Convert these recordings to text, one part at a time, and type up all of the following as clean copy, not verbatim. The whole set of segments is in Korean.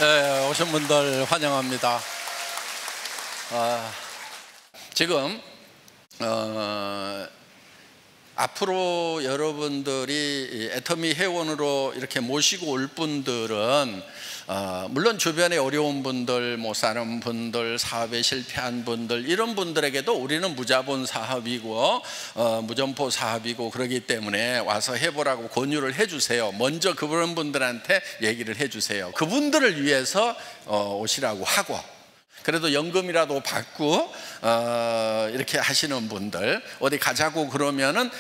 네, 오신 분들 환영합니다. 지금 앞으로 여러분들이 애터미 회원으로 이렇게 모시고 올 분들은 물론 주변에 어려운 분들, 못 사는 분들, 사업에 실패한 분들, 이런 분들에게도 우리는 무자본 사업이고 무점포 사업이고 그러기 때문에 와서 해보라고 권유를 해주세요. 먼저 그런 분들한테 얘기를 해주세요. 그분들을 위해서 오시라고 하고, 그래도 연금이라도 받고 이렇게 하시는 분들, 어디 가자고 그러면은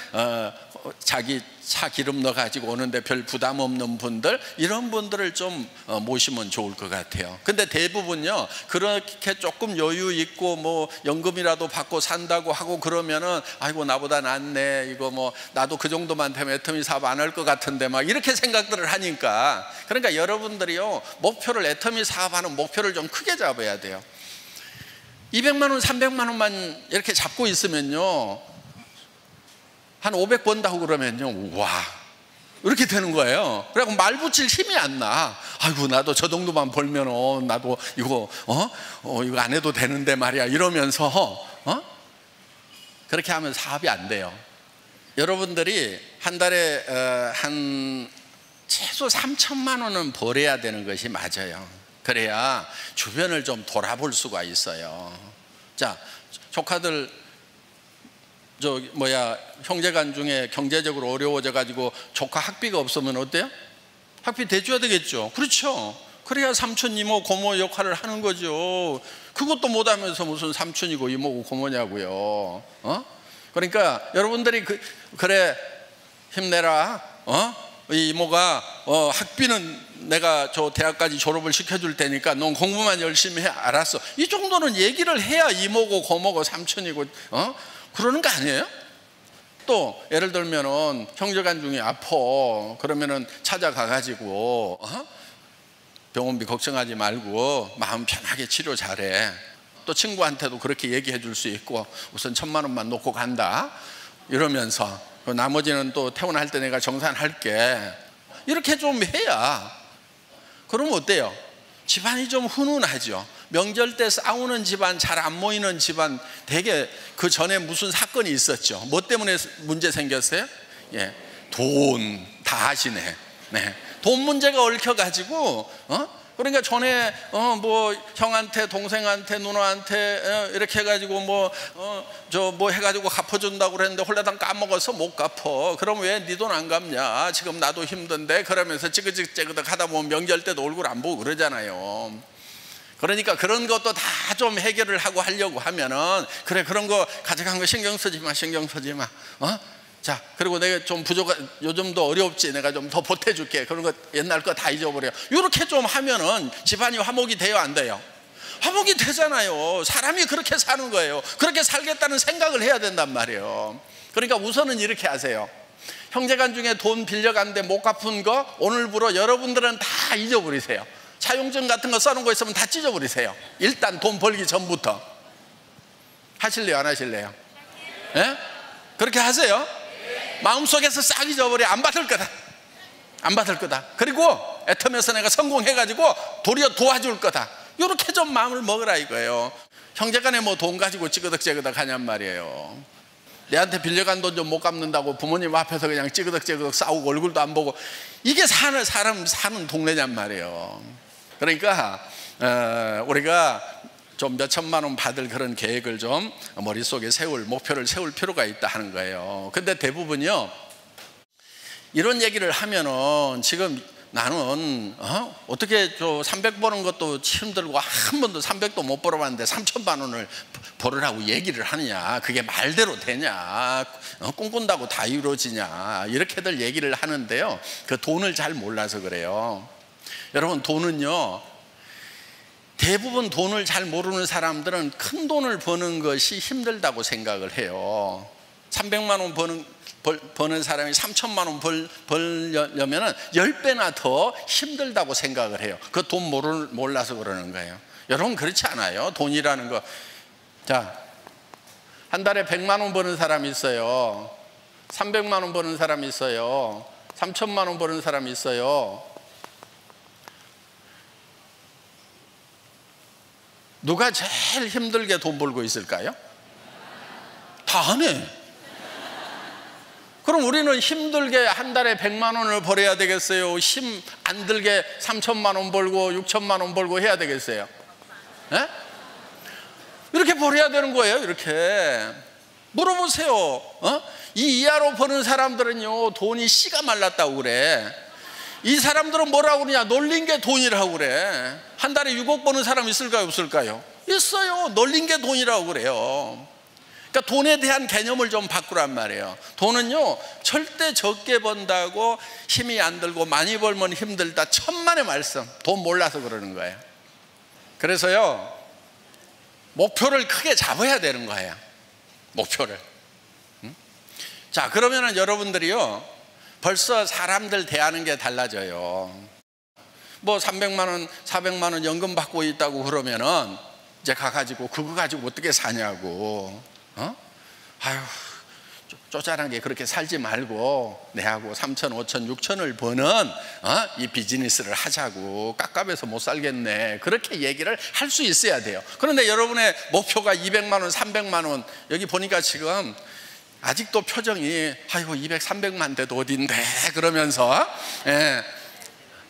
자기 차 기름 넣어 가지고 오는데 별 부담 없는 분들, 이런 분들을 좀 모시면 좋을 것 같아요. 근데 대부분요, 그렇게 조금 여유 있고 뭐 연금이라도 받고 산다고 하고 그러면은 아이고 나보다 낫네, 이거 뭐 나도 그 정도만 되면 애터미 사업 안 할 것 같은데 막 이렇게 생각들을 하니까, 그러니까 여러분들이요, 목표를, 애터미 사업하는 목표를 좀 크게 잡아야 돼요. 200만 원, 300만 원만 이렇게 잡고 있으면요, 한 500 번다고 그러면요, 와, 이렇게 되는 거예요. 그래갖고 말 붙일 힘이 안 나. 아이고 나도 저 정도만 벌면 나도 이거 이거 안 해도 되는데 말이야, 이러면서 그렇게 하면 사업이 안 돼요. 여러분들이 한 달에 한 최소 3천만 원은 벌어야 되는 것이 맞아요. 그래야 주변을 좀 돌아볼 수가 있어요. 자, 조카들 형제간 중에 경제적으로 어려워져 가지고 조카 학비가 없으면 어때요? 학비 대줘야 되겠죠. 그렇죠. 그래야 삼촌, 이모, 고모 역할을 하는 거죠. 그것도 못하면서 무슨 삼촌이고 이모고 고모냐고요. 그러니까 여러분들이 그래 힘내라. 이 이모가 학비는 내가 저 대학까지 졸업을 시켜줄 테니까 넌 공부만 열심히 해. 알았어. 이 정도는 얘기를 해야 이모고 고모고 삼촌이고 그러는 거 아니에요? 또 예를 들면은 형제간 중에 아파, 그러면은 찾아가 가지고 병원비 걱정하지 말고 마음 편하게 치료 잘해. 또 친구한테도 그렇게 얘기해 줄 수 있고, 우선 1,000만 원만 놓고 간다 이러면서 나머지는 또 퇴원할 때 내가 정산할게, 이렇게 좀 해야, 그러면 어때요? 집안이 좀 훈훈하죠. 명절 때 싸우는 집안, 잘 안 모이는 집안, 되게 그 전에 무슨 사건이 있었죠. 뭐 때문에 문제 생겼어요? 예, 돈 다 하시네. 네, 돈 문제가 얽혀가지고 그러니까 전에 뭐 형한테, 동생한테, 누나한테 이렇게 해가지고 뭐 해가지고 갚아준다고 그랬는데 홀라당 까먹어서 못 갚어. 그럼 왜 네 돈 안 갚냐? 지금 나도 힘든데. 그러면서 찌그찌그찌그덕 하다 보면 명절 때도 얼굴 안 보고 그러잖아요. 그러니까 그런 것도 다 좀 해결을 하고 하려고 하면은, 그래, 그런 거 가져간 거 신경 쓰지 마, 신경 쓰지 마. 자, 그리고 내가 좀 요즘도 어렵지, 내가 좀 더 보태줄게. 그런 거 옛날 거 다 잊어버려. 이렇게 좀 하면은 집안이 화목이 돼요, 안 돼요? 화목이 되잖아요. 사람이 그렇게 사는 거예요. 그렇게 살겠다는 생각을 해야 된단 말이에요. 그러니까 우선은 이렇게 하세요. 형제간 중에 돈 빌려갔는데 못 갚은 거 오늘부로 여러분들은 다 잊어버리세요. 차용증 같은 거 써놓은 거 있으면 다 찢어버리세요. 일단 돈 벌기 전부터. 하실래요, 안 하실래요? 예? 그렇게 하세요. 마음속에서 싹 잊어버려. 안 받을 거다, 안 받을 거다. 그리고 애터미에서 내가 성공해가지고 도리어 도와줄 거다, 이렇게 좀 마음을 먹으라 이거예요. 형제간에 뭐 돈 가지고 찌그덕찌그덕 하냔 말이에요. 내한테 빌려간 돈 좀 못 갚는다고 부모님 앞에서 그냥 찌그덕찌그덕 싸우고 얼굴도 안 보고, 이게 사람 사는 동네냔 말이에요. 그러니까 우리가 좀 몇 천만 원 받을 그런 계획을 좀 머릿속에 목표를 세울 필요가 있다 하는 거예요. 근데 대부분요, 이런 얘기를 하면은 지금 나는 어떻게 300 버는 것도 힘들고 한 번도 300도 못 벌어봤는데 3천만 원을 벌으라고 얘기를 하느냐, 그게 말대로 되냐, 꿈꾼다고 다 이루어지냐, 이렇게들 얘기를 하는데요, 그 돈을 잘 몰라서 그래요. 여러분, 돈은요, 대부분 돈을 잘 모르는 사람들은 큰 돈을 버는 것이 힘들다고 생각을 해요. 300만 원 버는 사람이 3천만 원 벌려면 10배나 더 힘들다고 생각을 해요. 그 돈 몰라서 그러는 거예요. 여러분, 그렇지 않아요. 돈이라는 거. 자, 한 달에 100만 원 버는 사람이 있어요. 300만 원 버는 사람이 있어요. 3천만 원 버는 사람이 있어요. 누가 제일 힘들게 돈 벌고 있을까요? 다 하네. 그럼 우리는 힘들게 한 달에 100만 원을 벌어야 되겠어요? 힘 안 들게 3천만 원 벌고 6천만 원 벌고 해야 되겠어요? 네? 이렇게 벌어야 되는 거예요. 이렇게 물어보세요. 이 이하로 버는 사람들은요, 돈이 씨가 말랐다고 그래. 이 사람들은 뭐라고 그러냐? 놀린 게 돈이라고 그래. 한 달에 6억 버는 사람 있을까요, 없을까요? 있어요. 놀린 게 돈이라고 그래요. 그러니까 돈에 대한 개념을 좀 바꾸란 말이에요. 돈은요, 절대 적게 번다고 힘이 안 들고 많이 벌면 힘들다, 천만의 말씀. 돈 몰라서 그러는 거예요. 그래서요, 목표를 크게 잡아야 되는 거예요. 목표를. 자, 그러면은 여러분들이요, 벌써 사람들 대하는 게 달라져요. 뭐 300만 원, 400만 원 연금 받고 있다고 그러면은 이제 가가지고 그거 가지고 어떻게 사냐고. 아유, 쪼잔하게 그렇게 살지 말고 내하고 3천, 5천, 6천을 버는 이 비즈니스를 하자고. 깝깝해서 못 살겠네. 그렇게 얘기를 할 수 있어야 돼요. 그런데 여러분의 목표가 200만 원, 300만 원, 여기 보니까 지금 아직도 표정이 아이고 200, 300만 돼도 어딘데 그러면서, 예,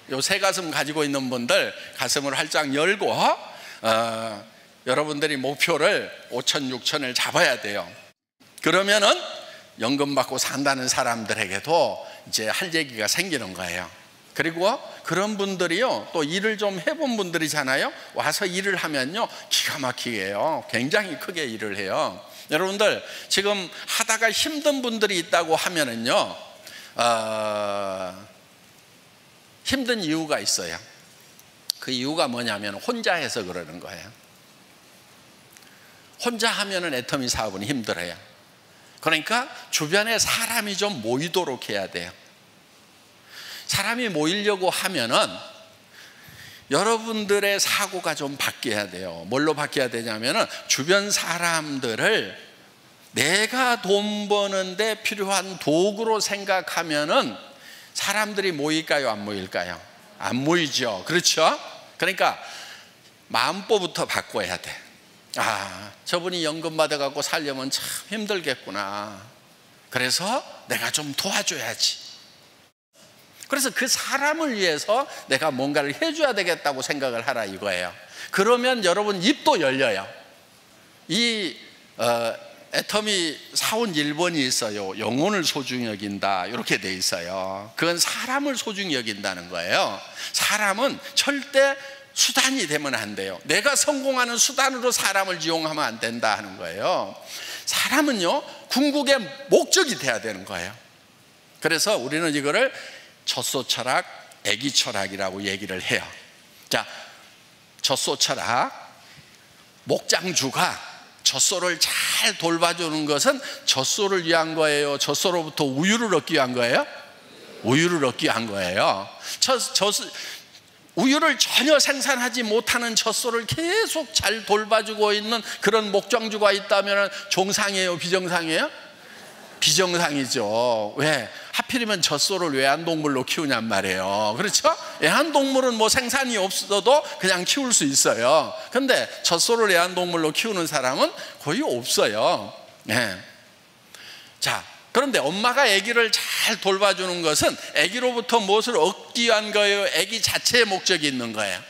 요 새 가슴 가지고 있는 분들 가슴을 활짝 열고 여러분들이 목표를 5천, 6천을 잡아야 돼요. 그러면은 연금 받고 산다는 사람들에게도 이제 할 얘기가 생기는 거예요. 그리고 그런 분들이요, 또 일을 좀 해본 분들이잖아요. 와서 일을 하면요, 기가 막히게 해요. 굉장히 크게 일을 해요. 여러분들 지금 하다가 힘든 분들이 있다고 하면은요, 힘든 이유가 있어요. 그 이유가 뭐냐면 혼자 해서 그러는 거예요. 혼자 하면은 애터미 사업은 힘들어요. 그러니까 주변에 사람이 좀 모이도록 해야 돼요. 사람이 모이려고 하면은 여러분들의 사고가 좀 바뀌어야 돼요. 뭘로 바뀌어야 되냐면은 주변 사람들을 내가 돈 버는데 필요한 도구로 생각하면은 사람들이 모일까요, 안 모일까요? 안 모이죠. 그렇죠? 그러니까 마음법부터 바꿔야 돼. 아, 저분이 연금 받아갖고 살려면 참 힘들겠구나. 그래서 내가 좀 도와줘야지. 그래서 그 사람을 위해서 내가 뭔가를 해줘야 되겠다고 생각을 하라 이거예요. 그러면 여러분 입도 열려요. 이 애터미 사원 1번이 있어요. 영혼을 소중히 여긴다, 이렇게 돼 있어요. 그건 사람을 소중히 여긴다는 거예요. 사람은 절대 수단이 되면 안 돼요. 내가 성공하는 수단으로 사람을 이용하면 안 된다 하는 거예요. 사람은요, 궁극의 목적이 돼야 되는 거예요. 그래서 우리는 이거를 젖소 철학, 애기 철학이라고 얘기를 해요. 자, 젖소 철학, 목장주가 젖소를 잘 돌봐주는 것은 젖소를 위한 거예요? 젖소로부터 우유를 얻기 위한 거예요? 우유를 얻기 위한 거예요. 우유를 전혀 생산하지 못하는 젖소를 계속 잘 돌봐주고 있는 그런 목장주가 있다면 정상이에요, 비정상이에요? 비정상이죠. 왜? 하필이면 젖소를 외환동물로 키우냔 말이에요. 그렇죠? 애완동물은 뭐 생산이 없어도 그냥 키울 수 있어요. 근데 젖소를 애완동물로 키우는 사람은 거의 없어요. 네. 자, 그런데 엄마가 아기를 잘 돌봐주는 것은 아기로부터 무엇을 얻기 위한 거예요? 아기 자체의 목적이 있는 거예요.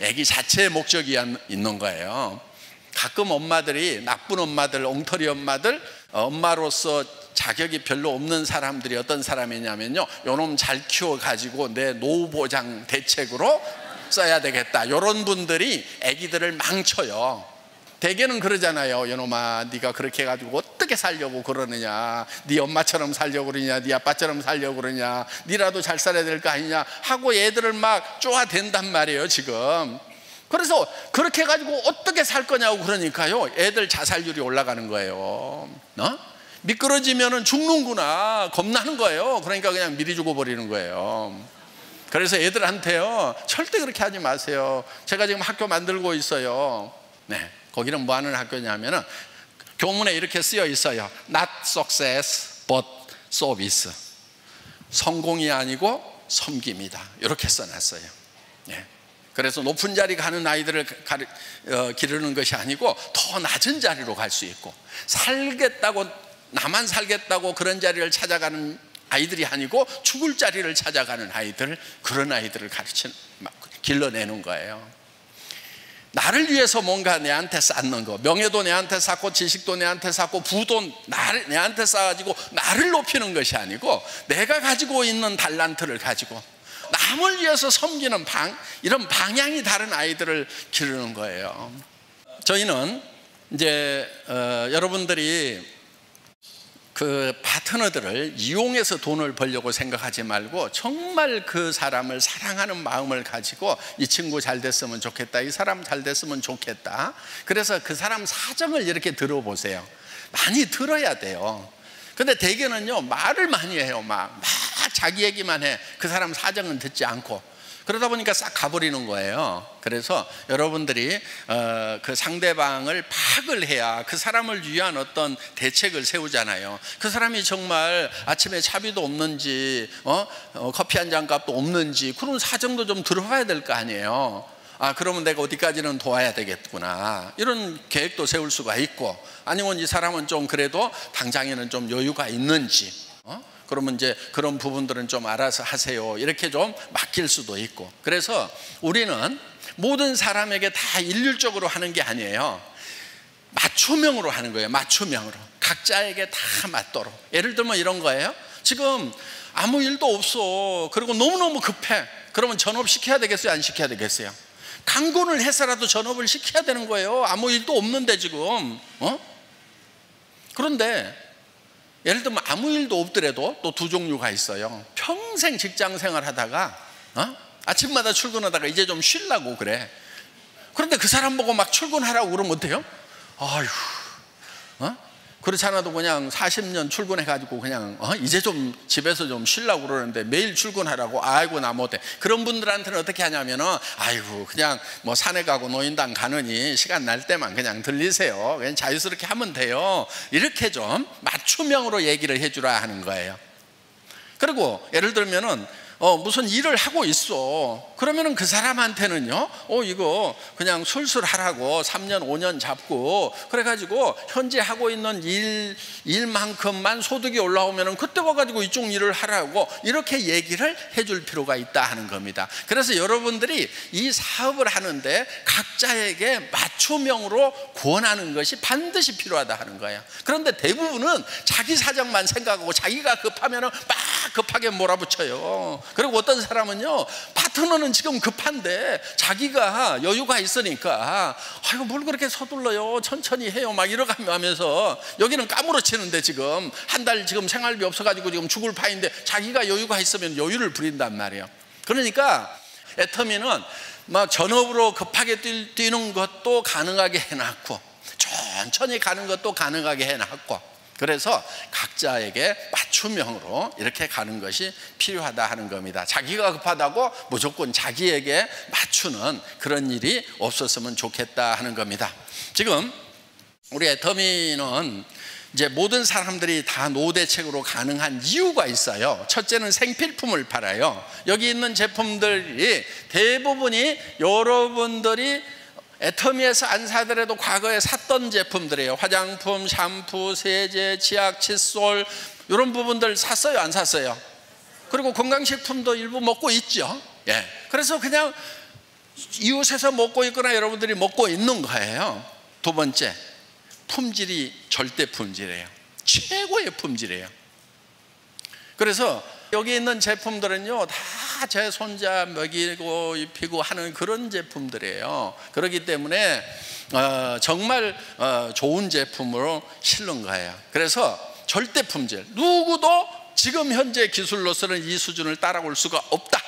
아기 자체의 목적이 있는 거예요. 가끔 엄마들이, 나쁜 엄마들, 엉터리 엄마들, 엄마로서 자격이 별로 없는 사람들이 어떤 사람이냐면요, 요놈 잘 키워가지고 내 노후 보장 대책으로 써야 되겠다, 이런 분들이 아기들을 망쳐요. 대개는 그러잖아요. 요놈아, 네가 그렇게 해가지고 어떻게 살려고 그러느냐, 네 엄마처럼 살려고 그러냐, 네 아빠처럼 살려고 그러냐, 네라도 잘 살아야 될 거 아니냐 하고 애들을 막 쪼아댄단 말이에요 지금. 그래서 그렇게 해가지고 어떻게 살 거냐고 그러니까요, 애들 자살률이 올라가는 거예요. 미끄러지면 죽는구나 겁나는 거예요. 그러니까 그냥 미리 죽어버리는 거예요. 그래서 애들한테요, 절대 그렇게 하지 마세요. 제가 지금 학교 만들고 있어요. 네, 거기는 뭐 하는 학교냐면은 교문에 이렇게 쓰여 있어요. Not success but service. 성공이 아니고 섬김이다, 이렇게 써놨어요. 네. 그래서 높은 자리 가는 아이들을 기르는 것이 아니고 더 낮은 자리로 갈 수 있고, 살겠다고, 나만 살겠다고 그런 자리를 찾아가는 아이들이 아니고 죽을 자리를 찾아가는 아이들, 그런 아이들을 길러내는 거예요. 나를 위해서 뭔가 내한테 쌓는 거, 명예도 내한테 쌓고 지식도 내한테 쌓고 부도 내한테 쌓아가지고 나를 높이는 것이 아니고, 내가 가지고 있는 달란트를 가지고 남을 위해서 섬기는 이런 방향이 다른 아이들을 기르는 거예요. 저희는 이제 여러분들이 그 파트너들을 이용해서 돈을 벌려고 생각하지 말고, 정말 그 사람을 사랑하는 마음을 가지고 이 친구 잘 됐으면 좋겠다, 이 사람 잘 됐으면 좋겠다, 그래서 그 사람 사정을 이렇게 들어보세요. 많이 들어야 돼요. 근데 대개는요, 말을 많이 해요. 막 자기 얘기만 해. 그 사람 사정은 듣지 않고. 그러다 보니까 싹 가버리는 거예요. 그래서 여러분들이 그 상대방을 파악을 해야 그 사람을 위한 어떤 대책을 세우잖아요. 그 사람이 정말 아침에 차비도 없는지 커피 한 잔 값도 없는지 그런 사정도 좀 들어봐야 될 거 아니에요. 그러면 내가 어디까지는 도와야 되겠구나, 이런 계획도 세울 수가 있고, 아니면 이 사람은 좀 그래도 당장에는 좀 여유가 있는지, 그러면 이제 그런 부분들은 좀 알아서 하세요, 이렇게 좀 맡길 수도 있고. 그래서 우리는 모든 사람에게 다 일률적으로 하는 게 아니에요. 맞춤형으로 하는 거예요. 맞춤형으로 각자에게 다 맞도록. 예를 들면 이런 거예요. 지금 아무 일도 없어, 그리고 너무너무 급해. 그러면 전업시켜야 되겠어요, 안 시켜야 되겠어요? 강권을 해서라도 전업을 시켜야 되는 거예요. 아무 일도 없는데 지금. 그런데 예를 들면 아무 일도 없더라도 또 두 종류가 있어요. 평생 직장 생활 하다가 아침마다 출근하다가 이제 좀 쉬려고 그래. 그런데 그 사람 보고 막 출근하라고 그러면 어때요? 아휴, 그렇지 않아도 그냥 40년 출근해가지고 그냥 이제 좀 집에서 좀 쉬려고 그러는데 매일 출근하라고, 아이고 나 못해. 그런 분들한테는 어떻게 하냐면은, 아이고 그냥 뭐 산에 가고 노인당 가느니 시간 날 때만 그냥 들리세요, 그냥 자유스럽게 하면 돼요, 이렇게 좀 맞춤형으로 얘기를 해주라 하는 거예요. 그리고 예를 들면은 무슨 일을 하고 있어. 그러면은 그 사람한테는요, 이거 그냥 술술 하라고 3년 5년 잡고, 그래가지고 현재 하고 있는 일만큼만 소득이 올라오면은 그때 와가지고 이쪽 일을 하라고, 이렇게 얘기를 해줄 필요가 있다 하는 겁니다. 그래서 여러분들이 이 사업을 하는데 각자에게 맞춤형으로 권하는 것이 반드시 필요하다 하는 거예요. 그런데 대부분은 자기 사정만 생각하고 자기가 급하면은 막 급하게 몰아붙여요. 그리고 어떤 사람은요, 파트너는 지금 급한데 자기가 여유가 있으니까 아이고 뭘 그렇게 서둘러요, 천천히 해요, 막 이러가면서 여기는 까무러치는데 지금 한 달 지금 생활비 없어가지고 지금 죽을 판인데 자기가 여유가 있으면 여유를 부린단 말이에요. 그러니까 애터미는 막 전업으로 급하게 뛰는 것도 가능하게 해놨고, 천천히 가는 것도 가능하게 해놨고, 그래서 각자에게 맞춤형으로 이렇게 가는 것이 필요하다 하는 겁니다. 자기가 급하다고 무조건 자기에게 맞추는 그런 일이 없었으면 좋겠다 하는 겁니다. 지금 우리 애터미는 이제 모든 사람들이 다 노후대책으로 가능한 이유가 있어요. 첫째는 생필품을 팔아요. 여기 있는 제품들이 대부분이 여러분들이 애터미에서 안 사더라도 과거에 샀던 제품들이에요. 화장품, 샴푸, 세제, 치약, 칫솔, 이런 부분들 샀어요, 안 샀어요? 그리고 건강식품도 일부 먹고 있죠. 예. 그래서 그냥 이웃에서 먹고 있거나 여러분들이 먹고 있는 거예요. 두 번째, 품질이 절대 품질이에요. 최고의 품질이에요. 그래서 여기 있는 제품들은요, 다 제 손자 먹이고 입히고 하는 그런 제품들이에요. 그렇기 때문에 정말 좋은 제품으로 실는 거예요. 그래서 절대 품질, 누구도 지금 현재 기술로서는 이 수준을 따라올 수가 없다.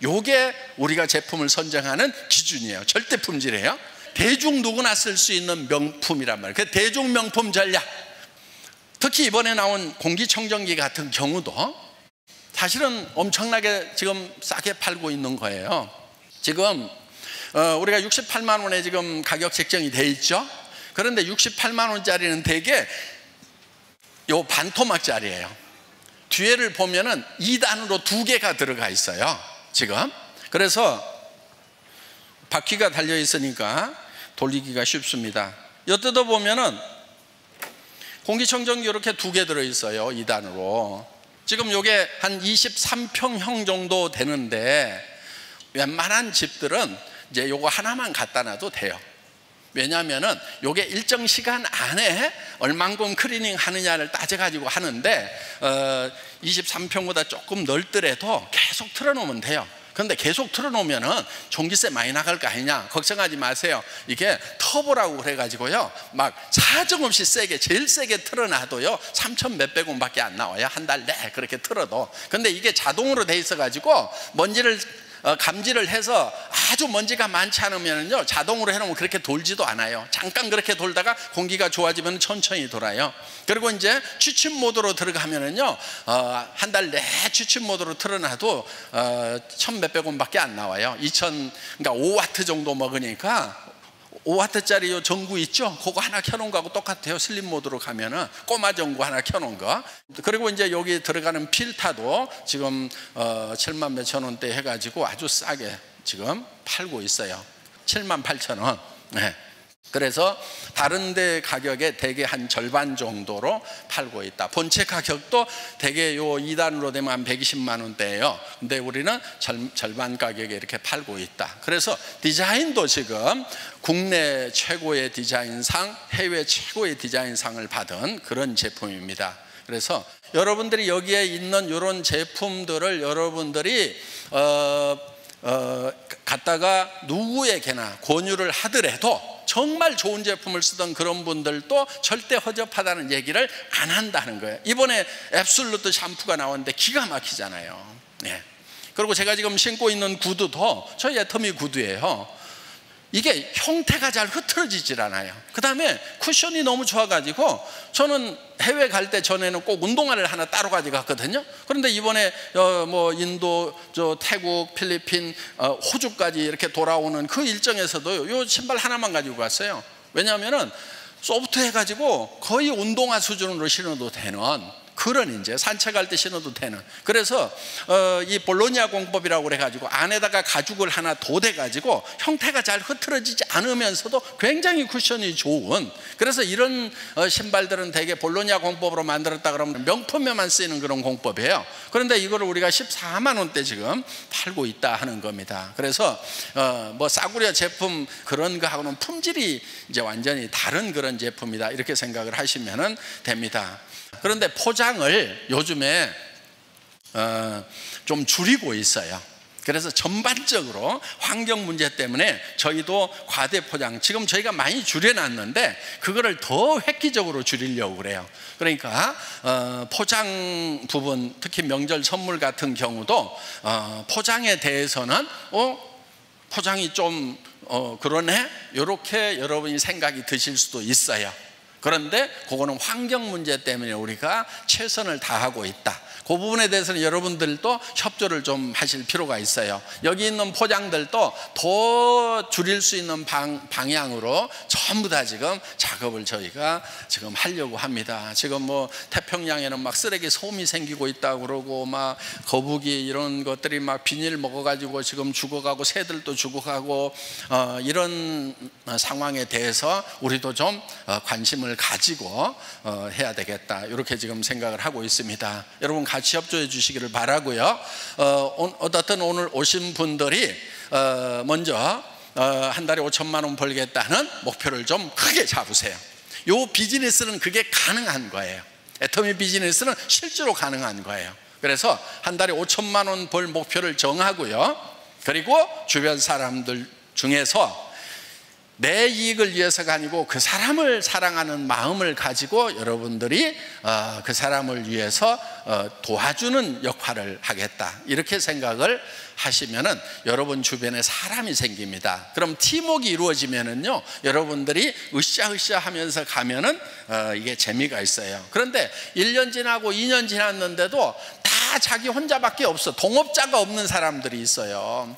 요게 우리가 제품을 선정하는 기준이에요. 절대 품질이에요. 대중 누구나 쓸 수 있는 명품이란 말이에요. 그 대중 명품 전략, 특히 이번에 나온 공기청정기 같은 경우도 사실은 엄청나게 지금 싸게 팔고 있는 거예요. 지금 우리가 68만 원에 지금 가격 책정이 돼 있죠. 그런데 68만 원짜리는 대개 요 반토막짜리예요. 뒤에를 보면은 2단으로 2개가 들어가 있어요, 지금. 그래서 바퀴가 달려 있으니까 돌리기가 쉽습니다. 엿뜯어 보면은 공기청정기 이렇게 2개 들어있어요. 2단으로. 지금 이게 한 23평형 정도 되는데 웬만한 집들은 이제 요거 하나만 갖다 놔도 돼요. 왜냐하면은 요게 일정 시간 안에 얼만큼 클리닝 하느냐를 따져가지고 하는데 23평보다 조금 넓더라도 계속 틀어놓으면 돼요. 그런데 계속 틀어놓으면은 전기세 많이 나갈 거 아니냐 걱정하지 마세요. 이게 터보라고 그래가지고요 막 사정없이 세게 제일 세게 틀어놔도요 3천 몇백 원밖에 안 나와요. 한 달 내 그렇게 틀어도. 근데 이게 자동으로 돼 있어가지고 먼지를 감지를 해서 아주 먼지가 많지 않으면요 자동으로 해놓으면 그렇게 돌지도 않아요. 잠깐 그렇게 돌다가 공기가 좋아지면 천천히 돌아요. 그리고 이제 취침 모드로 들어가면은요 한 달 내 취침 모드로 틀어놔도 1,000몇백 원밖에 안 나와요. 그러니까 5와트 정도 먹으니까 5와트짜리 요 전구 있죠? 그거 하나 켜놓은 거하고 똑같아요. 슬립 모드로 가면은 꼬마 전구 하나 켜놓은 거. 그리고 이제 여기 들어가는 필터도 지금 7만 몇천 원대 해가지고 아주 싸게 지금 팔고 있어요. 7만 8천 원. 네. 그래서 다른 데 가격에 대개 한 절반 정도로 팔고 있다. 본체 가격도 대개 요 2단으로 되면 한 120만 원대예요. 근데 우리는 절반 가격에 이렇게 팔고 있다. 그래서 디자인도 지금 국내 최고의 디자인상, 해외 최고의 디자인상을 받은 그런 제품입니다. 그래서 여러분들이 여기에 있는 이런 제품들을 여러분들이 갖다가 누구에게나 권유를 하더라도 정말 좋은 제품을 쓰던 그런 분들도 절대 허접하다는 얘기를 안 한다는 거예요. 이번에 앱솔루트 샴푸가 나왔는데 기가 막히잖아요. 네. 그리고 제가 지금 신고 있는 구두도 저희 애터미 구두예요. 이게 형태가 잘 흐트러지질 않아요. 그 다음에 쿠션이 너무 좋아가지고 저는 해외 갈 때 전에는 꼭 운동화를 하나 따로 가져갔거든요. 그런데 이번에 뭐 인도, 태국, 필리핀, 호주까지 이렇게 돌아오는 그 일정에서도 요 신발 하나만 가지고 갔어요. 왜냐하면은 소프트 해가지고 거의 운동화 수준으로 신어도 되는 그런 이제 산책할 때 신어도 되는. 그래서 이 볼로냐 공법이라고 그래가지고 안에다가 가죽을 하나 돋해가지고 형태가 잘 흐트러지지 않으면서도 굉장히 쿠션이 좋은. 그래서 이런 신발들은 대개 볼로냐 공법으로 만들었다 그러면 명품에만 쓰이는 그런 공법이에요. 그런데 이거를 우리가 14만 원대 지금 팔고 있다 하는 겁니다. 그래서 뭐 싸구려 제품 그런 거하고는 품질이 이제 완전히 다른 그런 제품이다 이렇게 생각을 하시면 됩니다. 그런데 포장을 요즘에 좀 줄이고 있어요. 그래서 전반적으로 환경 문제 때문에 저희도 과대 포장 지금 저희가 많이 줄여놨는데 그거를 더 획기적으로 줄이려고 그래요. 그러니까 포장 부분 특히 명절 선물 같은 경우도 포장에 대해서는 포장이 좀 그러네 이렇게 여러분이 생각이 드실 수도 있어요. 그런데 그거는 환경 문제 때문에 우리가 최선을 다하고 있다. 그 부분에 대해서는 여러분들도 협조를 좀 하실 필요가 있어요. 여기 있는 포장들도 더 줄일 수 있는 방향으로 전부 다 지금 작업을 저희가 지금 하려고 합니다. 지금 뭐 태평양에는 막 쓰레기 솜이 생기고 있다고 그러고 막 거북이 이런 것들이 막 비닐 먹어가지고 지금 죽어가고 새들도 죽어가고 이런 상황에 대해서 우리도 좀 관심을 가지고 해야 되겠다 이렇게 지금 생각을 하고 있습니다. 여러분 같이 협조해 주시기를 바라고요. 어떻든 오늘 오신 분들이 먼저 한 달에 5천만 원 벌겠다는 목표를 좀 크게 잡으세요. 이 비즈니스는 그게 가능한 거예요. 애터미 비즈니스는 실제로 가능한 거예요. 그래서 한 달에 5천만 원 벌 목표를 정하고요. 그리고 주변 사람들 중에서 내 이익을 위해서가 아니고 그 사람을 사랑하는 마음을 가지고 여러분들이 그 사람을 위해서 도와주는 역할을 하겠다 이렇게 생각을 하시면은 여러분 주변에 사람이 생깁니다. 그럼 팀워크가 이루어지면은요 여러분들이 으쌰으쌰 하면서 가면은 이게 재미가 있어요. 그런데 1년 지나고 2년 지났는데도 다 자기 혼자밖에 없어. 동업자가 없는 사람들이 있어요.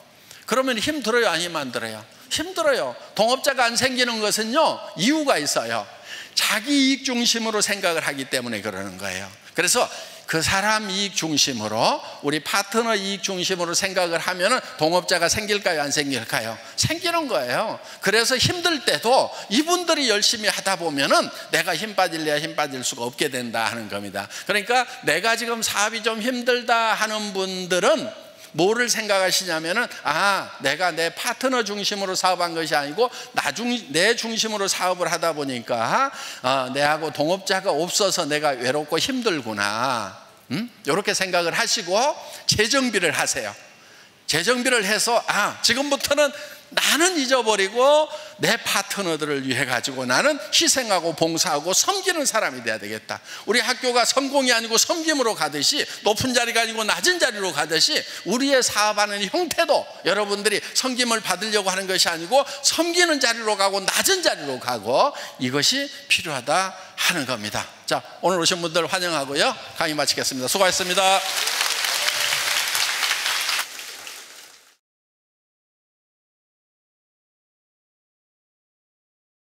그러면 힘들어요 아니면 안 들어요? 힘들어요. 동업자가 안 생기는 것은요 이유가 있어요. 자기 이익 중심으로 생각을 하기 때문에 그러는 거예요. 그래서 그 사람 이익 중심으로, 우리 파트너 이익 중심으로 생각을 하면은 동업자가 생길까요, 안 생길까요? 생기는 거예요. 그래서 힘들 때도 이분들이 열심히 하다 보면은 내가 힘 빠질래야 힘 빠질 수가 없게 된다 하는 겁니다. 그러니까 내가 지금 사업이 좀 힘들다 하는 분들은 뭐를 생각하시냐면은, 내가 내 파트너 중심으로 사업한 것이 아니고 내 중심으로 사업을 하다 보니까 내하고 동업자가 없어서 내가 외롭고 힘들구나, 이렇게 생각을 하시고 재정비를 하세요. 재정비를 해서 지금부터는 나는 잊어버리고 내 파트너들을 위해 가지고 나는 희생하고 봉사하고 섬기는 사람이 돼야 되겠다. 우리 학교가 성공이 아니고 섬김으로 가듯이, 높은 자리가 아니고 낮은 자리로 가듯이, 우리의 사업하는 형태도 여러분들이 섬김을 받으려고 하는 것이 아니고 섬기는 자리로 가고 낮은 자리로 가고, 이것이 필요하다 하는 겁니다. 자, 오늘 오신 분들 환영하고요, 강의 마치겠습니다. 수고하셨습니다.